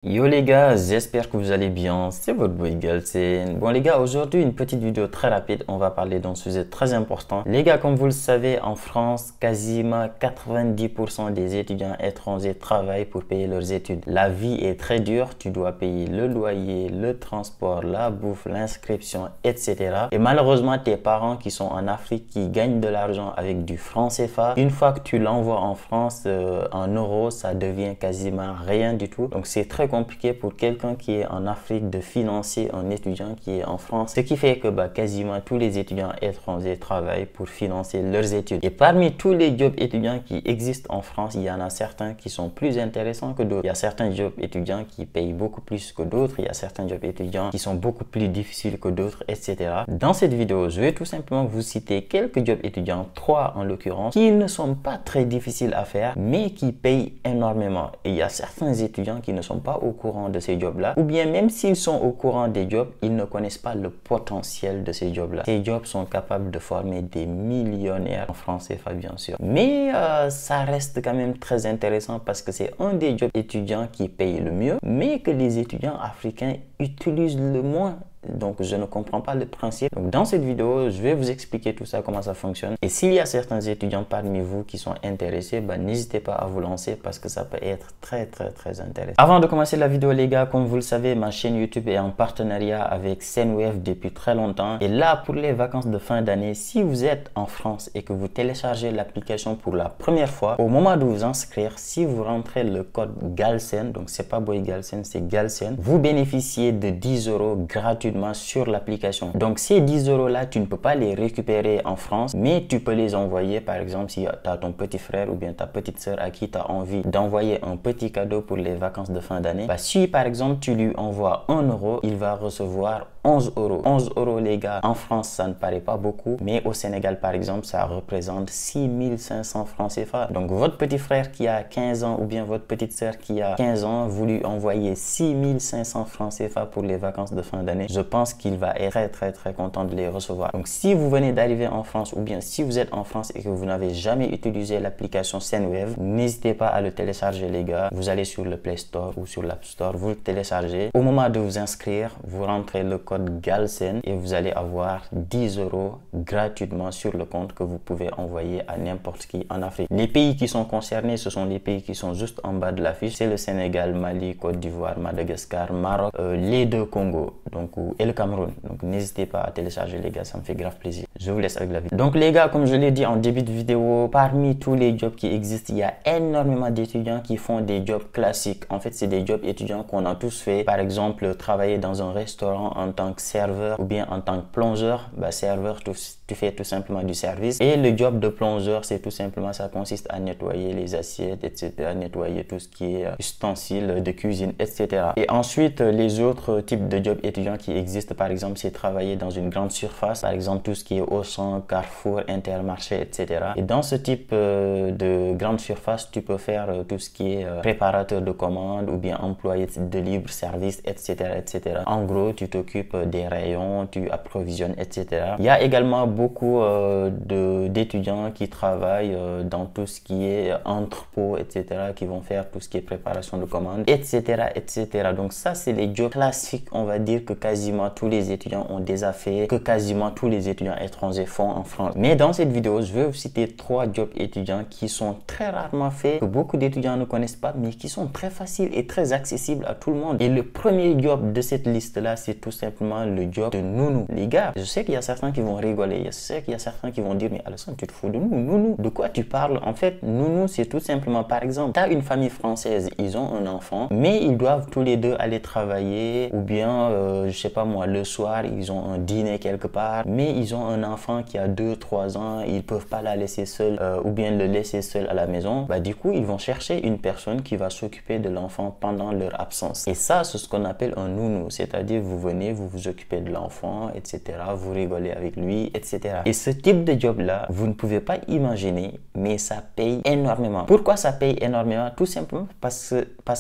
Yo les gars, j'espère que vous allez bien, c'est votre boy Galsen. Bon les gars, aujourd'hui une petite vidéo très rapide, on va parler d'un sujet très important. Les gars, comme vous le savez, en France, quasiment 90% des étudiants étrangers travaillent pour payer leurs études. La vie est très dure, tu dois payer le loyer, le transport, la bouffe, l'inscription, etc. Et malheureusement, tes parents qui sont en Afrique, qui gagnent de l'argent avec du franc CFA, une fois que tu l'envoies en France en euros, ça devient quasiment rien du tout. Donc c'est très compliqué pour quelqu'un qui est en Afrique de financer un étudiant qui est en France. Ce qui fait que quasiment tous les étudiants étrangers travaillent pour financer leurs études. Et parmi tous les jobs étudiants qui existent en France, il y en a certains qui sont plus intéressants que d'autres. Il y a certains jobs étudiants qui payent beaucoup plus que d'autres. Il y a certains jobs étudiants qui sont beaucoup plus difficiles que d'autres, etc. Dans cette vidéo, je vais tout simplement vous citer quelques jobs étudiants, 3 en l'occurrence, qui ne sont pas très difficiles à faire, mais qui payent énormément. Et il y a certains étudiants qui ne sont pas au courant de ces jobs-là, ou bien même s'ils sont au courant des jobs, ils ne connaissent pas le potentiel de ces jobs-là. Ces jobs sont capables de former des millionnaires en France CFA, bien sûr. Mais ça reste quand même très intéressant parce que c'est un des jobs étudiants qui paye le mieux, mais que les étudiants africains utilisent le moins. Donc je ne comprends pas le principe. Donc dans cette vidéo, je vais vous expliquer tout ça, comment ça fonctionne. Et s'il y a certains étudiants parmi vous qui sont intéressés, n'hésitez pas à vous lancer parce que ça peut être très intéressant. Avant de commencer la vidéo les gars, comme vous le savez, ma chaîne YouTube est en partenariat avec Sendwave depuis très longtemps. Et là, pour les vacances de fin d'année, si vous êtes en France et que vous téléchargez l'application pour la première fois, au moment de vous inscrire, si vous rentrez le code GALSEN, donc c'est pas Boy Galsen, c'est GALSEN, vous bénéficiez de 10 € gratuitement sur l'application. Donc ces 10 € là, tu ne peux pas les récupérer en France, mais tu peux les envoyer par exemple si tu as ton petit frère ou bien ta petite soeur à qui tu as envie d'envoyer un petit cadeau pour les vacances de fin d'année. Si par exemple tu lui envoies 1 €, il va recevoir 11 €. 11 € les gars, en France ça ne paraît pas beaucoup, mais au Sénégal par exemple ça représente 6500 francs CFA. Donc votre petit frère qui a 15 ans ou bien votre petite soeur qui a 15 ans, vous lui envoyez 6500 francs CFA pour les vacances de fin d'année. Je pense qu'il va être très content de les recevoir. Donc si vous venez d'arriver en France ou bien si vous êtes en France et que vous n'avez jamais utilisé l'application Sendwave, n'hésitez pas à le télécharger les gars. Vous allez sur le Play Store ou sur l'App Store, vous le téléchargez. Au moment de vous inscrire, vous rentrez le code GALSEN et vous allez avoir 10 € gratuitement sur le compte que vous pouvez envoyer à n'importe qui en Afrique. Les pays qui sont concernés, ce sont les pays qui sont juste en bas de l'affiche. C'est le Sénégal, Mali, Côte d'Ivoire, Madagascar, Maroc, les deux Congo et le Cameroun. Donc n'hésitez pas à télécharger les gars, ça me fait grave plaisir. Je vous laisse avec la vidéo. Donc les gars, comme je l'ai dit en début de vidéo, parmi tous les jobs qui existent, il y a énormément d'étudiants qui font des jobs classiques. En fait, c'est des jobs étudiants qu'on a tous fait. Par exemple, travailler dans un restaurant en tant que serveur ou bien en tant que plongeur. Serveur, tu fais tout simplement du service. Et le job de plongeur, c'est tout simplement, ça consiste à nettoyer les assiettes, etc. Nettoyer tout ce qui est ustensiles de cuisine, etc. Et ensuite, les autres types de jobs étudiants qui existent, par exemple, c'est travailler dans une grande surface. Par exemple, tout ce qui est Auchan, Carrefour, Intermarché, etc. Et dans ce type de grande surface, tu peux faire tout ce qui est préparateur de commandes ou bien employé de libre service, etc., etc. En gros, tu t'occupes des rayons, tu approvisionnes, etc. Il y a également beaucoup d'étudiants qui travaillent dans tout ce qui est entrepôt, etc., qui vont faire tout ce qui est préparation de commandes, etc., etc. Donc ça, c'est les jobs classiques, on va dire, que quasiment tous les étudiants ont déjà fait, que quasiment tous les étudiants étrangers font en France. Mais dans cette vidéo, je vais vous citer 3 jobs étudiants qui sont très rarement faits, que beaucoup d'étudiants ne connaissent pas, mais qui sont très faciles et très accessibles à tout le monde. Et le premier job de cette liste-là, c'est tout simplement le job de nounou. Les gars, je sais qu'il y a certains qui vont rigoler, je sais qu'il y a certains qui vont dire, mais Alassane, tu te fous de nous, nounou, de quoi tu parles? En fait, nounou, c'est tout simplement, par exemple, tu as une famille française, ils ont un enfant, mais ils doivent tous les deux aller travailler, ou bien, je sais pas moi, le soir, ils ont un dîner quelque part, mais ils ont un enfant qui a 2-3 ans, ils peuvent pas la laisser seule, ou bien le laisser seul à la maison. Du coup, ils vont chercher une personne qui va s'occuper de l'enfant pendant leur absence. Et ça, c'est ce qu'on appelle un nounou, c'est-à-dire vous venez, vous vous occupez de l'enfant, etc. Vous rigolez avec lui, etc. Et ce type de job-là, vous ne pouvez pas imaginer, mais ça paye énormément. Pourquoi ça paye énormément? Tout simplement parce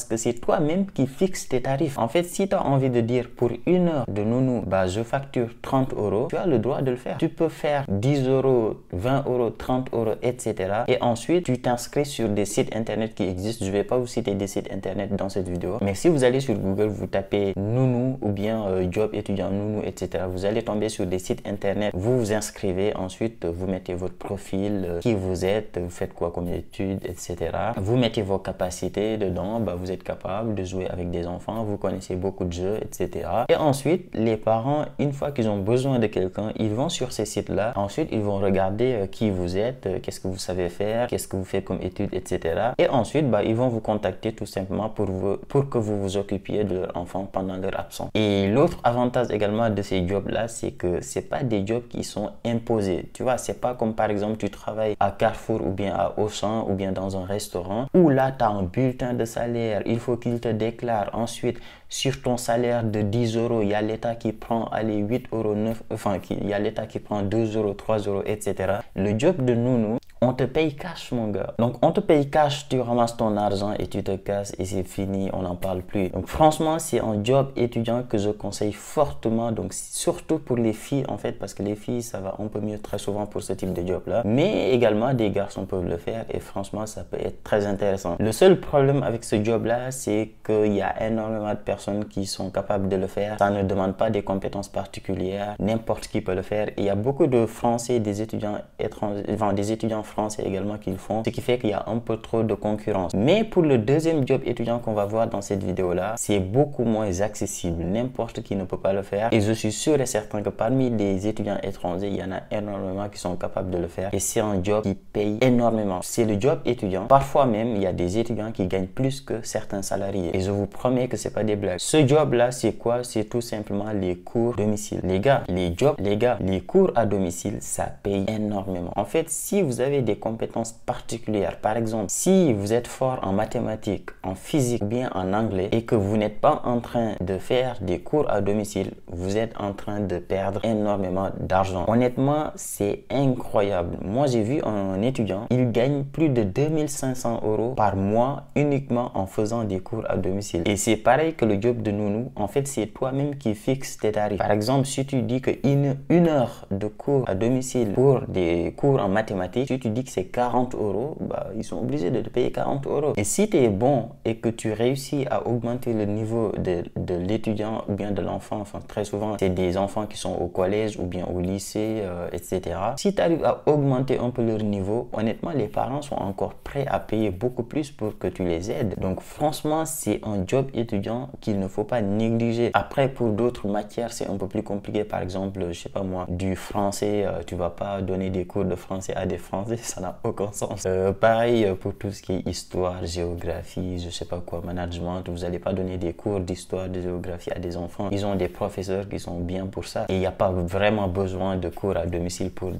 que c'est toi-même qui fixes tes tarifs. En fait, si tu as envie de dire pour 1 heure de nounou, bah, je facture 30 euros, tu as le droit de le faire. Tu peux faire 10 euros, 20 euros, 30 euros, etc. Et ensuite, tu t'inscris sur des sites internet qui existent. Je ne vais pas vous citer des sites internet dans cette vidéo, mais si vous allez sur Google, vous tapez nounou ou bien job étudiant nounou, etc. Vous allez tomber sur des sites internet, vous vous inscrivez, ensuite vous mettez votre profil, qui vous êtes, vous faites quoi comme études, etc. Vous mettez vos capacités dedans, bah, vous êtes capable de jouer avec des enfants, vous connaissez beaucoup de jeux, etc. Et ensuite, les parents, une fois qu'ils ont besoin de quelqu'un, ils vont sur ces sites-là. Ensuite, ils vont regarder qui vous êtes, qu'est-ce que vous savez faire, qu'est-ce que vous faites comme études, etc. Et ensuite, bah, ils vont vous contacter tout simplement pour que vous vous occupiez de leur enfant pendant leur absence. Et l'autre avantage également de ces jobs-là, c'est que c'est pas des jobs qui sont imposés. Tu vois, c'est pas comme par exemple tu travailles à Carrefour ou bien à Auchan ou bien dans un restaurant où là tu as un bulletin de salaire, il faut qu'il te déclare. Ensuite, sur ton salaire de 10 euros, il y a l'État qui prend allez, 8 euros, 9, enfin, il y a l'État qui prend 2 euros, 3 euros, etc. Le job de nounou, on te paye cash, mon gars. Donc, on te paye cash, tu ramasses ton argent et tu te casses et c'est fini, on n'en parle plus. Donc, franchement, c'est un job étudiant que je conseille fortement. Donc, surtout pour les filles, en fait, parce que les filles, ça va un peu mieux très souvent pour ce type de job-là. Mais également, des garçons peuvent le faire et franchement, ça peut être très intéressant. Le seul problème avec ce job-là, c'est qu'il y a énormément de personnes qui sont capables de le faire. Ça ne demande pas des compétences particulières. N'importe qui peut le faire. Et il y a beaucoup de Français, des étudiants étrangers, enfin, des étudiants français également qui le font, ce qui fait qu'il y a un peu trop de concurrence. Mais pour le deuxième job étudiant qu'on va voir dans cette vidéo là, c'est beaucoup moins accessible, n'importe qui ne peut pas le faire et je suis sûr et certain que parmi les étudiants étrangers, il y en a énormément qui sont capables de le faire et c'est un job qui paye énormément. C'est le job étudiant, parfois même il y a des étudiants qui gagnent plus que certains salariés et je vous promets que c'est pas des blagues. Ce job là, c'est quoi? C'est tout simplement les cours domicile. Les gars, les cours à domicile, ça paye énormément. En fait, si vous avez des compétences particulières, par exemple, si vous êtes fort en mathématiques, en physique ou bien en anglais et que vous n'êtes pas en train de faire des cours à domicile, vous êtes en train de perdre énormément d'argent. Honnêtement, c'est incroyable. Moi, j'ai vu un étudiant, il gagne plus de 2500 euros par mois uniquement en faisant des cours à domicile. Et c'est pareil que le job de nounou. En fait, c'est toi-même qui fixes tes tarifs. Par exemple, si tu dis que une heure de cours à domicile pour des cours en mathématiques, si tu dis que c'est 40 euros, bah, ils sont obligés de te payer 40 euros. Et si tu es bon et que tu réussis à augmenter le niveau de l'étudiant ou bien de l'enfant, enfin très souvent c'est des enfants qui sont au collège ou bien au lycée, etc. Si tu arrives à augmenter un peu leur niveau, honnêtement les parents sont encore prêts à payer beaucoup plus pour que tu les aides. Donc franchement c'est un job étudiant qu'il ne faut pas négliger. Après pour d'autres matières c'est un peu plus compliqué, par exemple je sais pas moi, du français, tu vas pas donner des cours de français à des Français, ça n'a aucun sens. Pareil pour tout ce qui est histoire, géographie, je sais pas quoi, management, vous n'allez pas donner des cours d'histoire, de géographie à des enfants. Ils ont des professeurs qui sont bien pour ça et il n'y a pas vraiment besoin de cours à domicile pour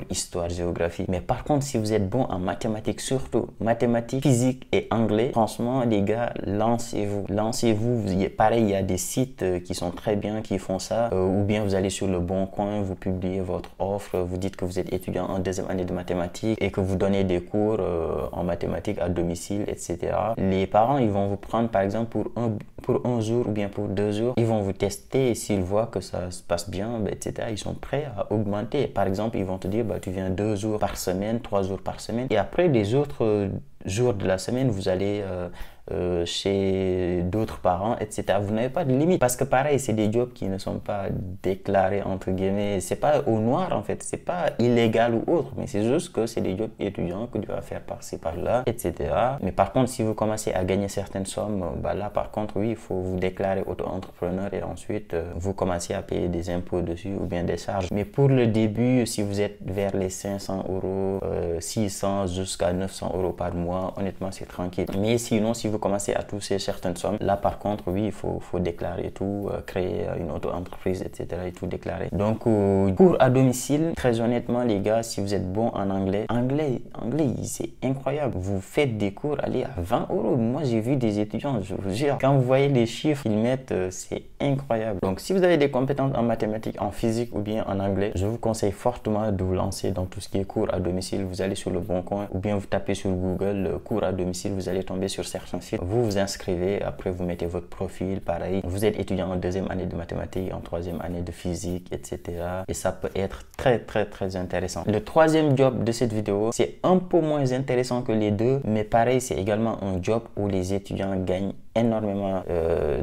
histoire, géographie. Mais par contre, si vous êtes bon en mathématiques, surtout mathématiques, physique et anglais, franchement les gars, lancez-vous. Lancez-vous. Pareil, il y a des sites qui sont très bien, qui font ça. Ou bien vous allez sur le Bon Coin, vous publiez votre offre, vous dites que vous êtes étudiant en deuxième année de mathématiques et que vous donnez des cours en mathématiques à domicile, etc. Les parents, ils vont vous prendre par exemple pour un jour ou bien pour 2 jours. Ils vont vous tester et s'ils voient que ça se passe bien, etc., ils sont prêts à augmenter. Par exemple, ils vont te dire, bah, tu viens 2 jours par semaine, 3 jours par semaine. Et après, les autres jours de la semaine, vous allez chez d'autres parents, etc. Vous n'avez pas de limite parce que pareil, c'est des jobs qui ne sont pas déclarés entre guillemets, c'est pas au noir en fait, c'est pas illégal ou autre, mais c'est juste que c'est des jobs étudiants que tu vas faire par-ci par-là, etc. Mais par contre, si vous commencez à gagner certaines sommes, bah là par contre oui, il faut vous déclarer auto-entrepreneur et ensuite vous commencez à payer des impôts dessus ou bien des charges. Mais pour le début, si vous êtes vers les 500 euros, 600 jusqu'à 900 euros par mois, mois, honnêtement, c'est tranquille. Mais sinon, si vous commencez à toucher certaines sommes, là, par contre, oui, il faut déclarer tout, créer une auto-entreprise, etc. et tout déclarer. Donc, cours à domicile, très honnêtement, les gars, si vous êtes bon en anglais, c'est incroyable. Vous faites des cours, allez, à 20 euros. Moi, j'ai vu des étudiants, je vous jure, quand vous voyez les chiffres qu'ils mettent, c'est incroyable. Donc, si vous avez des compétences en mathématiques, en physique ou bien en anglais, je vous conseille fortement de vous lancer dans tout ce qui est cours à domicile. Vous allez sur le Bon Coin ou bien vous tapez sur Google cours à domicile, vous allez tomber sur certains sites. Vous vous inscrivez, après vous mettez votre profil, pareil. Vous êtes étudiant en deuxième année de mathématiques, en troisième année de physique, etc. Et ça peut être très intéressant. Le troisième job de cette vidéo, c'est un peu moins intéressant que les deux, mais pareil, c'est également un job où les étudiants gagnent énormément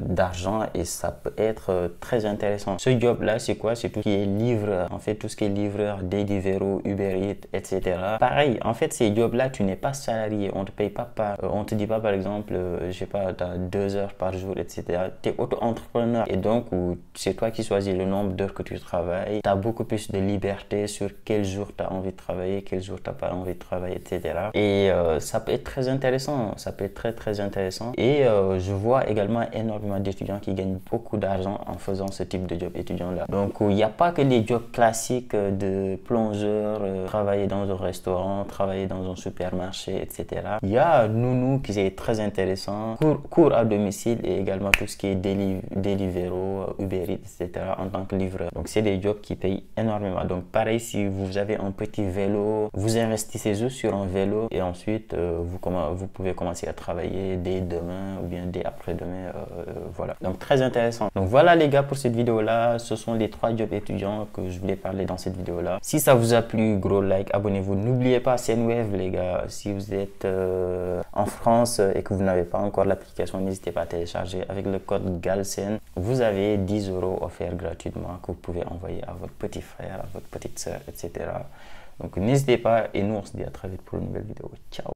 d'argent et ça peut être très intéressant. Ce job là, c'est quoi? C'est tout ce qui est livreur, en fait, tout ce qui est livreur, Deliveroo, Uber Eats, etc. Pareil, en fait, ces jobs là, tu n'es pas salarié, on te paye pas par, on te dit pas par exemple, je sais pas, tu as 2 heures par jour, etc. Tu es auto-entrepreneur et donc c'est toi qui choisis le nombre d'heures que tu travailles. Tu as beaucoup plus de liberté sur quel jour tu as envie de travailler, quel jour tu n'as pas envie de travailler, etc. Et ça peut être très intéressant, ça peut être très intéressant. Et je vois également énormément d'étudiants qui gagnent beaucoup d'argent en faisant ce type de job étudiant là. Donc il n'y a pas que les jobs classiques de plongeur, travailler dans un restaurant, travailler dans un supermarché, etc. Il y a Nounou qui est très intéressant, cours à domicile et également tout ce qui est Deliveroo, Uber Eats, etc. en tant que livreur. Donc c'est des jobs qui payent énormément. Donc pareil, si vous avez un petit vélo, vous investissez juste sur un vélo et ensuite vous pouvez commencer à travailler dès demain ou bien dès après-demain, voilà. Donc très intéressant. Donc voilà les gars pour cette vidéo là, ce sont les 3 jobs étudiants que je voulais parler dans cette vidéo là. Si ça vous a plu, gros like, abonnez-vous. N'oubliez pas Sendwave les gars, si vous êtes en France et que vous n'avez pas encore l'application, n'hésitez pas à télécharger. Avec le code GALSEN, vous avez 10 € offerts gratuitement que vous pouvez envoyer à votre petit frère, à votre petite soeur, etc. Donc n'hésitez pas et nous on se dit à très vite pour une nouvelle vidéo. Ciao.